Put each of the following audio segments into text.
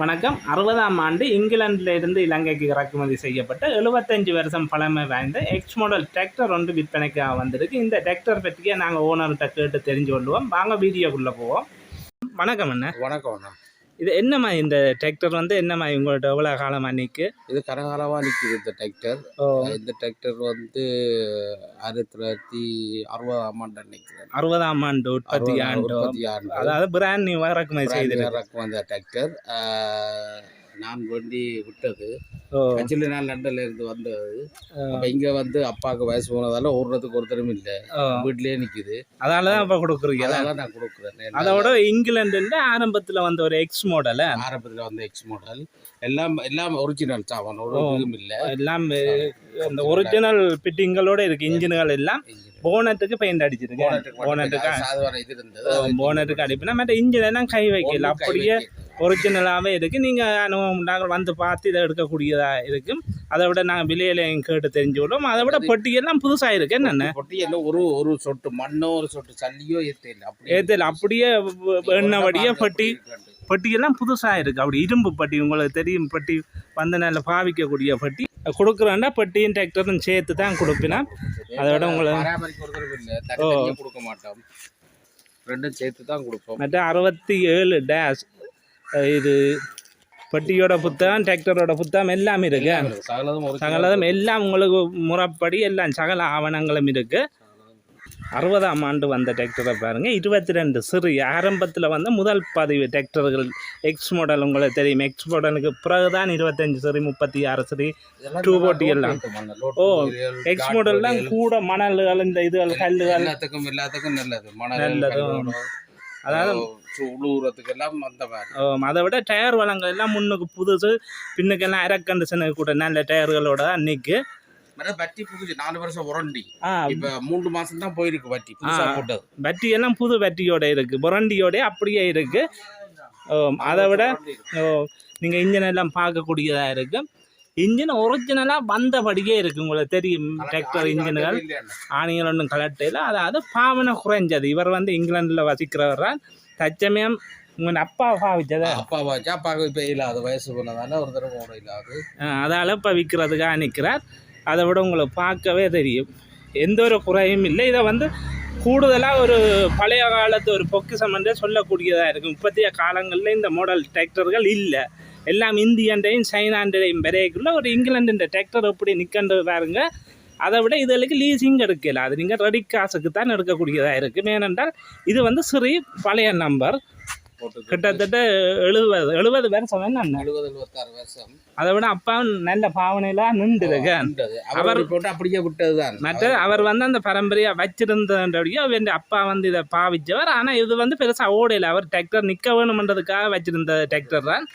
வணக்கம். 60ஆம் ஆண்டு இங்கிலாந்திலிருந்து இலங்கைக்கு இறக்குமதி செய்யப்பட்ட 75 வருஷம் பழமை வாய்ந்த எக்ஸ் மாடல் டிராக்டர் ஒன்று விற்பனைக்காக வந்திருக்கு. இந்த டிராக்டர் பற்றியே நாங்கள் ஓனர்கிட்ட கேட்டு தெரிஞ்சு கொள்வோம். வாங்க வீடியோக்குள்ளே போவோம். வணக்கம் அண்ணா. வணக்கம் அண்ணா. இது என்னம்மா இந்த டிராக்டர் என்னம்மா உங்கள்கிட்ட எவ்வளோ காலமாக நிற்கு? இது கரகாலமாக நிற்கிது இந்த டிராக்டர். இந்த டிராக்டர் 1960ஆம் ஆண்டு நிற்கிறேன். 60ஆம் ஆண்டு உற்பத்தி ஆண்டு, அதாவது பிராண்ட் நியூ இறக்குமதி வந்த டிராக்டர். நான் வண்டி விட்டது ஆக்சுவலி நான் லண்டன்ல இருந்து வந்தது. அப்போ இங்கே அப்பாவுக்கு வயசு போனதால ஓடுறதுக்கு ஒருத்தரும் இல்லை, வீட்லேயே நிற்கிது. அதனால தான் இப்போ கொடுக்குறீங்க. அதனால நான் கொடுக்குறேன். அதோட இங்கிலாந்து ஆரம்பத்தில் வந்த ஒரு எக்ஸ் மாடல், எக்ஸ் மாடல் எல்லாம் ஒரிஜினல் சாவன், ஒரு இதுவும் இல்லை, எல்லாம் இந்த ஒரிஜினல் ஃபிட்டிங்களோட இருக்கு. இன்ஜின்கள் எல்லாம் போனட்டுக்கு பெயிண்ட் அடிச்சிருக்கு. போனட்டுக்கு அடிப்பினா மற்ற இன்ஜின் எல்லாம் கை வைக்கல, அப்படியே ஒரிஜினலாகவே இருக்குது. நீங்கள் நாங்கள் வந்து பார்த்து இதை எடுக்கக்கூடியதாக இருக்கும். அதை விட நாங்கள் விலையிலையும் கேட்டு தெரிஞ்சு விடுவோம். அதை விட பொட்டியெல்லாம் புதுசாக இருக்கு. என்னென்ன பொட்டி எல்லாம் ஒரு சொட்டு மண்ணோ ஒரு சொட்டு சல்லியோ ஏற்றல, அப்படியே எண்ணபடியே பட்டியெல்லாம் புதுசாக இருக்குது. அப்படி இரும்பு பட்டி, உங்களுக்கு தெரியும், பட்டி நல்ல பாவிக்கக்கூடிய பட்டி கொடுக்குறோன்னா பட்டியும் டிராக்டரும் சேர்த்து தான் கொடுப்பினா. அதை விட உங்களை கொடுக்க மாட்டோம், ரெண்டும் சேர்த்து தான் கொடுப்போம். மற்ற 67 டேஷ் இது பட்டியோட புத்தகம், டிராக்டரோட புத்தகம் எல்லாம் இருக்கு. சகலதும் எல்லாம் உங்களுக்கு முறைப்படி எல்லாம் சகல ஆவணங்களும் இருக்கு. 60ஆம் ஆண்டு வந்த டிராக்டரை பாருங்கள். 22 சிறு ஆரம்பத்தில் முதல் பதிவு டிராக்டர்கள் எக்ஸ் மாடல். உங்களுக்கு தெரியும், எக்ஸ் மாடலுக்கு பிறகுதான் 25 சரி, 36 சரி, 240 எல்லாம். எக்ஸ் மாடல்லாம் கூட மணல்கள், இந்த இதுகள், கல்லுகள் எல்லாத்துக்கும் நல்லது. அதாவது உழுவுறதுக்கெல்லாம் அதை விட டயர் வளங்கள் எல்லாம் முன்னுக்கு புதுசு, பின்னுக்கெல்லாம் ஏர் கண்டிஷனுக்கு கூட நல்ல டயர்களோட தான் அன்னைக்கு. பட்டி புதுசு 4 வருஷம் உரண்டி, இப்போ 3 மாதம் தான் போயிருக்கு. பட்டி புதுசாக போட்டது. பட்டி எல்லாம் புது பட்டியோட இருக்குது, புரண்டியோட அப்படியே இருக்குது. அதை விட நீங்கள் இன்ஜின் எல்லாம் பார்க்கக்கூடியதாக இருக்குது. இன்ஜின் ஒரிஜினலாக வந்தபடியே இருக்குது. உங்களுக்கு தெரியும், டிராக்டர் இன்ஜின்கள் ஆணிகள் ஒன்றும் கலட்டையில், அதாவது பாவனை குறைஞ்சது. இவர் இங்கிலாந்தில் வசிக்கிறவர். தச்சமயம் உங்கள் அப்பா பாவிச்சதை அப்பாவுக்கு இப்போ இல்லாத வயசு போனதால ஒரு தடவை கூட இல்லாது, அதால் இப்போ விற்கிறதுக்காக நிற்கிறார். அதை விட உங்களை பார்க்கவே தெரியும், எந்த ஒரு குறையும் இல்லை. இதை கூடுதலாக ஒரு பழைய காலத்து ஒரு பொக்கிஷம் என்றே சொல்லக்கூடியதாக இருக்குது. இப்போதைய காலங்களில் இந்த மாடல் டிராக்டர்கள் இல்லை, எல்லாம் இந்தியண்டையும் சைனாண்டையும் விரைக்குள்ள ஒரு இங்கிலாண்டு டிராக்டர் எப்படி நிற்கன்றது பாருங்க. அதை விட இதுகளுக்கு லீசிங் எடுக்கல, அது நீங்கள் ரெடி காசுக்கு தான் எடுக்கக்கூடியதாக இருக்குது. ஏனென்றால் இது சிறு பழைய நம்பர், கிட்டத்தட்ட 70 வருஷம். என்ன 76 வருஷம். அதை விட அப்பா நல்ல பாவனையிலாம் நின்றுருக்கு. அவர் போட்டு அப்படியே விட்டதுதான். மற்ற அவர் அந்த பரம்பரையா வச்சிருந்தபடியோ அவன் அப்பா இதை பாவிச்சவர். ஆனால் இது பெருசா ஓடையில், அவர் டிராக்டர் நிற்க வேணும்ன்றதுக்காக வச்சிருந்த டிராக்டர் தான்.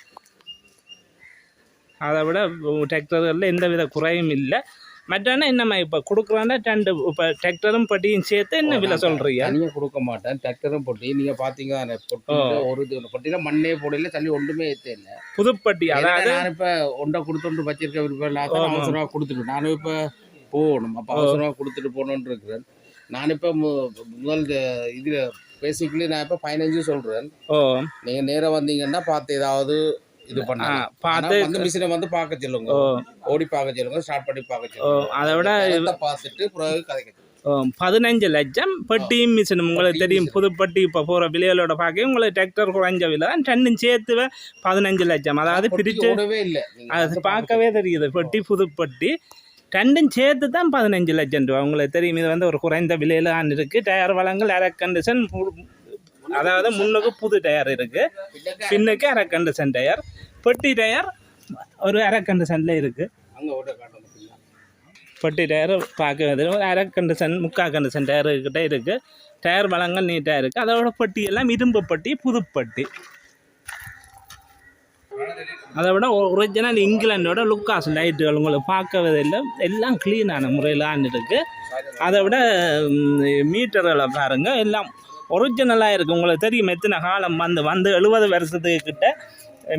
அதை விட டிராக்டர்களில் எந்த வித குறையும் இல்லை. மற்றான என்னம்மா இப்போ கொடுக்குறான்னா 2 இப்போ டிராக்டரும் பட்டியும் சேர்த்து என்ன விலை சொல்கிறீங்க? தனியாக கொடுக்க மாட்டேன், டிராக்டரும் பொட்டி. நீங்கள் பார்த்தீங்க பொட்டி ஒரு இது பொட்டியில் மண்ணே போடல, தள்ளி ஒன்றுமே ஏற்ற இல்லை, புதுப்பட்டி. அதாவது நான் இப்போ ஒன்றை கொடுத்துட்டு வச்சிருக்க விருப்பம் இல்லாத அவசரமாக கொடுத்துட்டு நானும் இப்போ போகணும். அப்போ அவசரமாக கொடுத்துட்டு போகணுன்னு இருக்கிறேன். நான் இப்போ முதல் இதில் பேசிக்கலி நான் இப்போ 15 சொல்கிறேன். நீங்கள் நேராக வந்தீங்கன்னா பார்த்து ஏதாவது இது பார்த்து மிஷினை பார்க்க சொல்லுங்க, ஓடி பார்க்க சொல்லுங்க, ஸ்டார்ட் பண்ணி பார்க்க சொல்லுங்க. அதை விட பார்த்துட்டு பிறகு கதைக்க 15 லட்சம் பட்டியும் மிஷினும். உங்களுக்கு தெரியும், புதுப்பட்டி இப்போ போகிற விலைகளோட பார்க்க உங்களுக்கு டிராக்டர் குறைஞ்ச விலை தான். 2 சேர்த்து 15 லட்சம். அதாவது பிரித்து இல்லை, அது பார்க்கவே தெரியுது. பட்டி புதுப்பட்டி 2 சேர்த்து தான் 15 லட்சம் ரூபா. உங்களுக்கு தெரியும், இது ஒரு குறைந்த விலையில தான் இருக்குது. டயர் வளங்கள், ஏர் கண்டிஷன், அதாவது முன்னுக்கு புது டயர் இருக்குது, பின்னுக்கு ஏர் கண்டிஷன் டயர். பெட்டி டயர் ஒரு ஏர் கண்டிஷனில் இருக்குது. பெட்டி டயர் பார்க்க ஒரு ஏர் கண்டிஷன், முக்கால் கண்டிஷன் டயர்கிட்ட இருக்குது. டயர் வளங்கள் நீட்டாக இருக்குது. அதோட பெட்டி எல்லாம் இரும்பு பட்டி, புதுப்பட்டி. அதை விட ஒரிஜினல் இங்கிலாண்டோட லுக்காஸ் லைட்டுகள் உங்களுக்கு பார்க்கறதில்லை, எல்லாம் க்ளீனான முறையிலான் இருக்குது. அதை விட மீட்டர்களை பாருங்கள், எல்லாம் ஒரிஜினலாக இருக்குது. உங்களுக்கு தெரியும், எத்தனை காலம் 70 வருஷத்துக்கு கிட்ட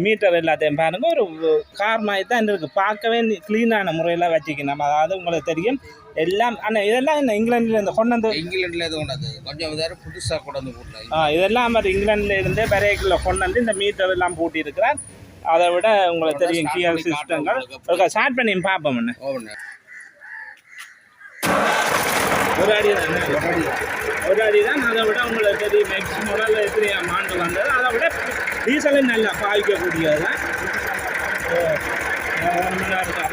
மீட்டர் எல்லாத்தையும் பாருங்கள். ஒரு கார் மாதிரி தான் இருக்குது, பார்க்கவே க்ளீனான முறையில் வச்சுக்கணும். அதாவது உங்களுக்கு தெரியும் எல்லாம். ஆனால் இதெல்லாம் என்ன இங்கிலாண்டில் இந்த இங்கிலாண்டில் இது கொண்டாது கொஞ்சம் புதுசாக கொண்டாந்து போட்டேன். இதெல்லாம் இங்கிலாண்டில் இருந்தே பரேக்கில் கொண்டாந்து இந்த மீட்டர் எல்லாம் பூட்டி இருக்கிறார். அதை விட உங்களுக்கு தெரியும் கியர் சிஸ்டங்கள் ஸ்டார்ட் பண்ணி பார்ப்போம் என்ன ஒரு அடி தானே ஒரு அடி தான். அதை விட உங்களுக்கு தெரியும் நெக்ஸ்ட் மாடலில் எத்தனை ஆண்டு வந்தது, அதை விட டீசலும் நல்லா பாவிக்கக்கூடியது தான்.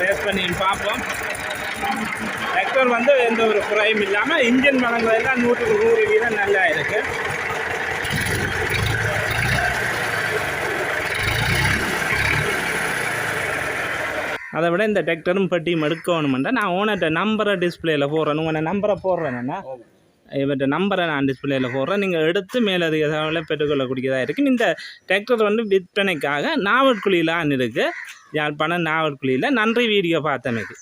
ரேஸ் பண்ணி பார்ப்போம். டிராக்டர் வந்து எந்த ஒரு குறையும் இல்லாமல் இன்ஜின் வளங்கள் எல்லாம் 100% நல்லா இருக்குது. அதை விட இந்த டிராக்டரும் பெட்டியும் எடுக்கணுமெண்டா நான் ஓனர்கிட்ட நம்பரை டிஸ்பிளேயில் போடுறேன். உங்கள் நம்பரை போடுறேன்னா இவர்கிட்ட நம்பரை நான் டிஸ்பிளேயில் போடுறேன். நீங்கள் எடுத்து மேலதிக தகவலை பெற்றுக்கொள்ளக்கூடியதாக இருக்குது. இந்த டிராக்டர் வந்து விற்பனைக்காக நாவற்குழியிலான்னு இருக்குது, யாழ்ப்பாணம் நாவற்குழியில். நன்றி வீடியோ பார்த்தமைக்கு.